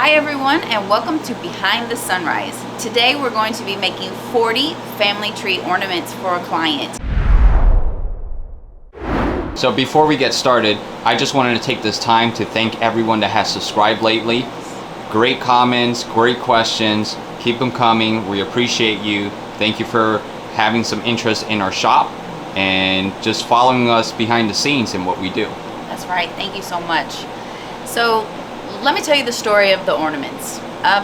Hi everyone, and welcome to Behind the Sunrise. Today we're going to be making 40 family tree ornaments for a client. So before we get started, I just wanted to take this time to thank everyone that has subscribed lately. Great comments, great questions, keep them coming. We appreciate you. Thank you for having some interest in our shop and just following us behind the scenes in what we do. That's right, thank you so much. So let me tell you the story of the ornaments.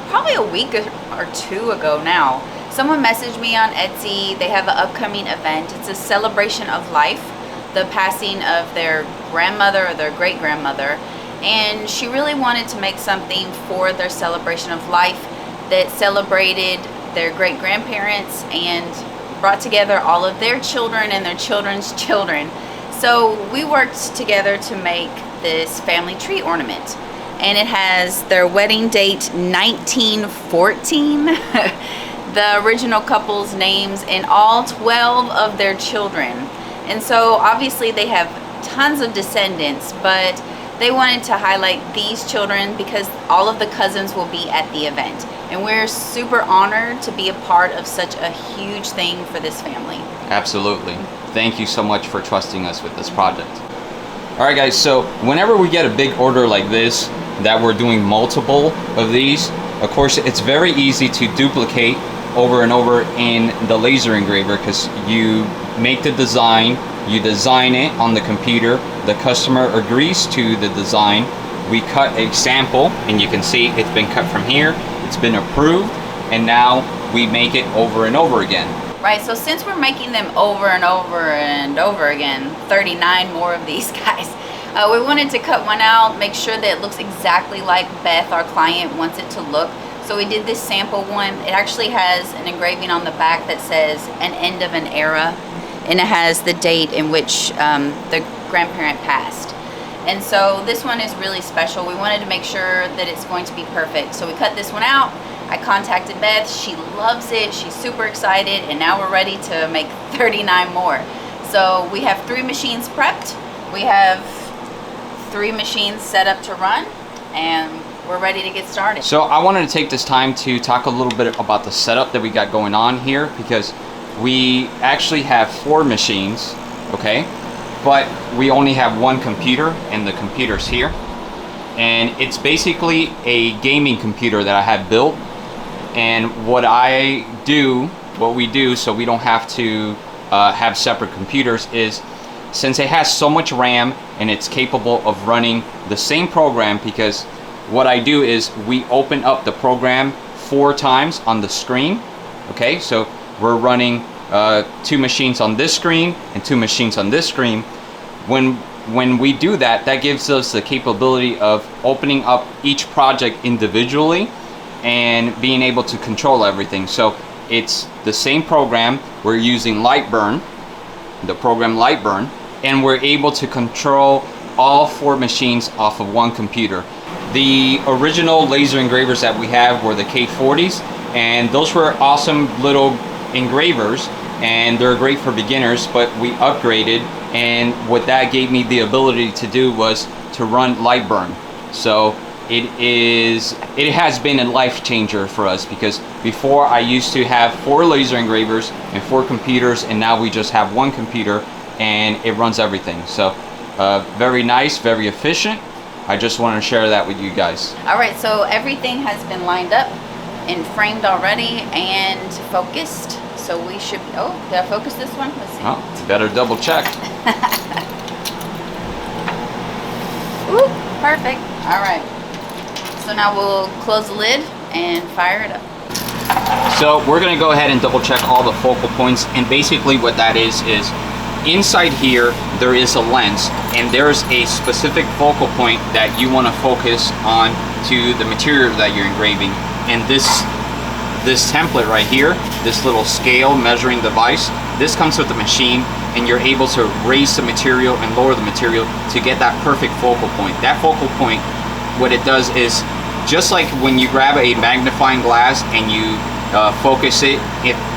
Probably a week or two ago now, someone messaged me on Etsy. They have an upcoming event. It's a celebration of life, the passing of their grandmother or their great-grandmother, and she really wanted to make something for their celebration of life that celebrated their great-grandparents and brought together all of their children and their children's children. So we worked together to make this family tree ornament, and it has their wedding date 1914, the original couple's names, and all 12 of their children. And so obviously they have tons of descendants, but they wanted to highlight these children because all of the cousins will be at the event, and we're super honored to be a part of such a huge thing for this family. Absolutely. Thank you so much for trusting us with this project. All right guys, so whenever we get a big order like this, that we're doing multiple of these, of course it's very easy to duplicate over and over in the laser engraver because you make the design, you design it on the computer, the customer agrees to the design, we cut a sample, and you can see it's been cut from here, it's been approved, and now we make it over and over again. Right, so since we're making them over and over and over again, 39 more of these guys, we wanted to cut one out, make sure that it looks exactly like Beth, our client, wants it to look. So we did this sample one. It actually has an engraving on the back that says an end of an era, and it has the date in which the grandparent passed. And so this one is really special. We wanted to make sure that it's going to be perfect. So we cut this one out. I contacted Beth, she loves it, she's super excited, and now we're ready to make 39 more. So we have 3 machines prepped, we have 3 machines set up to run, and we're ready to get started. So I wanted to take this time to talk a little bit about the setup that we got going on here, because we actually have 4 machines, okay? But we only have 1 computer, and the computer's here. And it's basically a gaming computer that I have built. And what we do so we don't have to have separate computers is, since it has so much RAM and it's capable of running the same program, because what I do is we open up the program 4 times on the screen, okay? So we're running 2 machines on this screen and 2 machines on this screen. When we do that, that gives us the capability of opening up each project individually and being able to control everything. So it's the same program. We're using Lightburn, the program Lightburn, and we're able to control all 4 machines off of 1 computer. The original laser engravers that we have were the K40s, and those were awesome little engravers, and they're great for beginners, but we upgraded, and what that gave me the ability to do was to run Lightburn. So it has been a life changer for us, because before I used to have 4 laser engravers and 4 computers, and now we just have 1 computer and it runs everything. So very nice, very efficient. I just want to share that with you guys. All right, so everything has been lined up and framed already and focused. So we should, oh, did I focus this one? Let's see. Oh, better double check. Ooh, perfect. All right. So now we'll close the lid and fire it up. So we're gonna go ahead and double check all the focal points, and basically what that is inside here there is a lens, and there's a specific focal point that you want to focus on to the material that you're engraving. And this template right here, this little scale measuring device, this comes with the machine, and you're able to raise the material and lower the material to get that perfect focal point. That focal point, what it does is, just like when you grab a magnifying glass and you focus it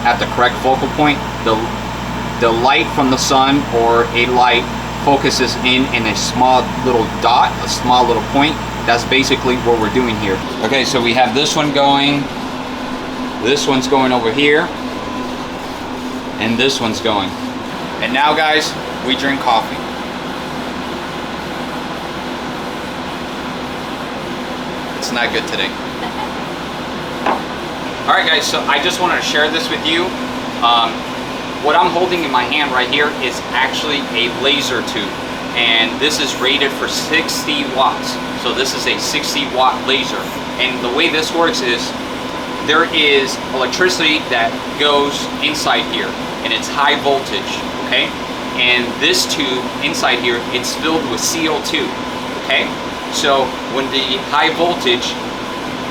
at the correct focal point, the light from the sun or a light focuses in a small little dot, a small little point. That's basically what we're doing here. Okay, so we have this one going, this one's going over here, and this one's going. And now guys, we drink coffee. It's not good today. All right guys, so I just wanted to share this with you. What I'm holding in my hand right here is actually a laser tube, and this is rated for 60 watts. So this is a 60-watt laser, and the way this works is there is electricity that goes inside here, and it's high voltage, okay? And this tube inside here, it's filled with CO2, okay? So when the high voltage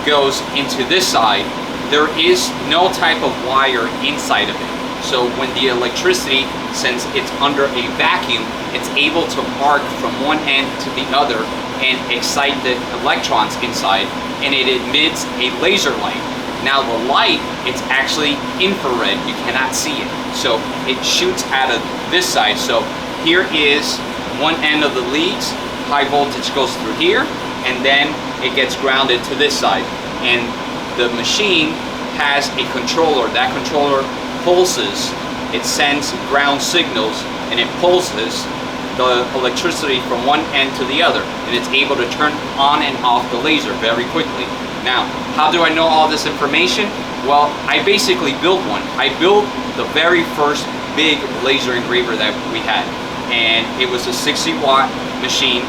goes into this side, there is no type of wire inside of it. So when the electricity, since it's under a vacuum, it's able to arc from one end to the other and excite the electrons inside, and it emits a laser light. Now the light, it's actually infrared, you cannot see it. So it shoots out of this side. So here is one end of the leads, high voltage goes through here, and then it gets grounded to this side. And the machine has a controller. That controller pulses, it sends ground signals, and it pulses the electricity from one end to the other, and it's able to turn on and off the laser very quickly. Now, how do I know all this information? Well, I basically built one. I built the very first big laser engraver that we had, and it was a 60-watt machine.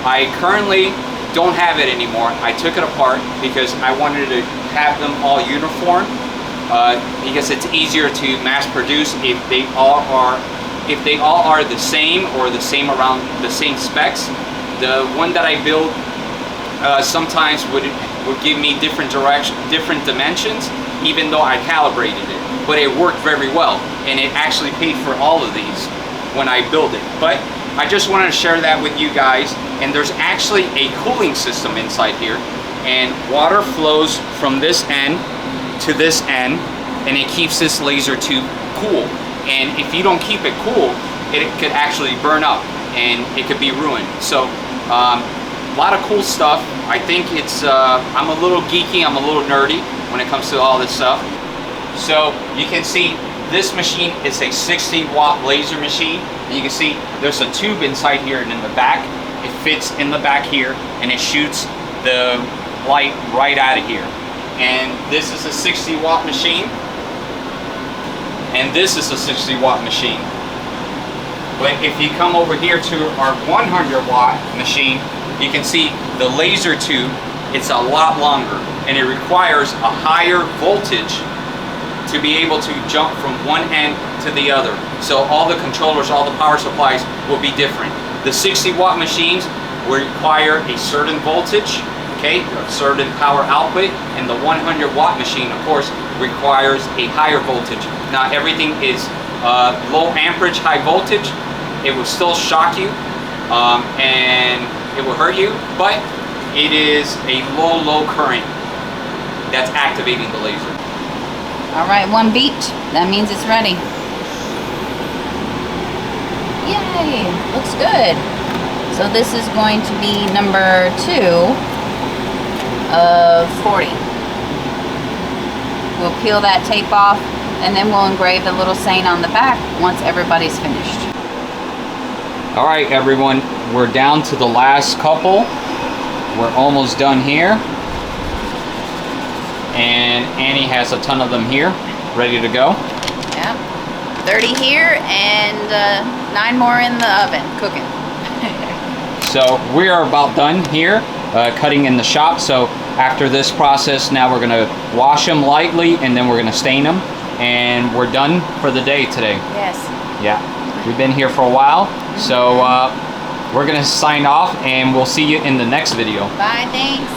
I currently don't have it anymore. I took it apart because I wanted to have them all uniform, because it's easier to mass produce if they all are the same, or the same around the same specs. The one that I built sometimes would give me different dimensions, even though I calibrated it. But it worked very well, and it actually paid for all of these when I built it. But I just wanted to share that with you guys. And there's actually a cooling system inside here, and water flows from this end to this end, and it keeps this laser tube cool. And if you don't keep it cool, it could actually burn up and it could be ruined. So a lot of cool stuff. I think it's I'm a little geeky, I'm a little nerdy when it comes to all this stuff. So you can see this machine is a 60-watt laser machine, and you can see there's a tube inside here and in the back. It fits in the back here, and it shoots the light right out of here. And this is a 60-watt machine, and this is a 60-watt machine. But if you come over here to our 100-watt machine, you can see the laser tube, it's a lot longer, and it requires a higher voltage to be able to jump from one end to the other. So all the controllers, all the power supplies will be different. The 60-watt machines require a certain voltage, okay, a certain power output, and the 100-watt machine, of course, requires a higher voltage. Now everything is low amperage, high voltage. It will still shock you, and it will hurt you, but it is a low current that's activating the laser. All right, one beat. That means it's ready. Yay, looks good. So this is going to be number 2 of 40. We'll peel that tape off, and then we'll engrave the little saying on the back once everybody's finished. All right, everyone, we're down to the last couple. We're almost done here. And Annie has a ton of them here, ready to go. Yeah, 30 here and 9 more in the oven, cooking. So we are about done here, cutting in the shop. So after this process, now we're gonna wash them lightly, and then we're gonna stain them, and we're done for the day today. Yes. Yeah, we've been here for a while, so we're gonna sign off, and we'll see you in the next video. Bye, thanks.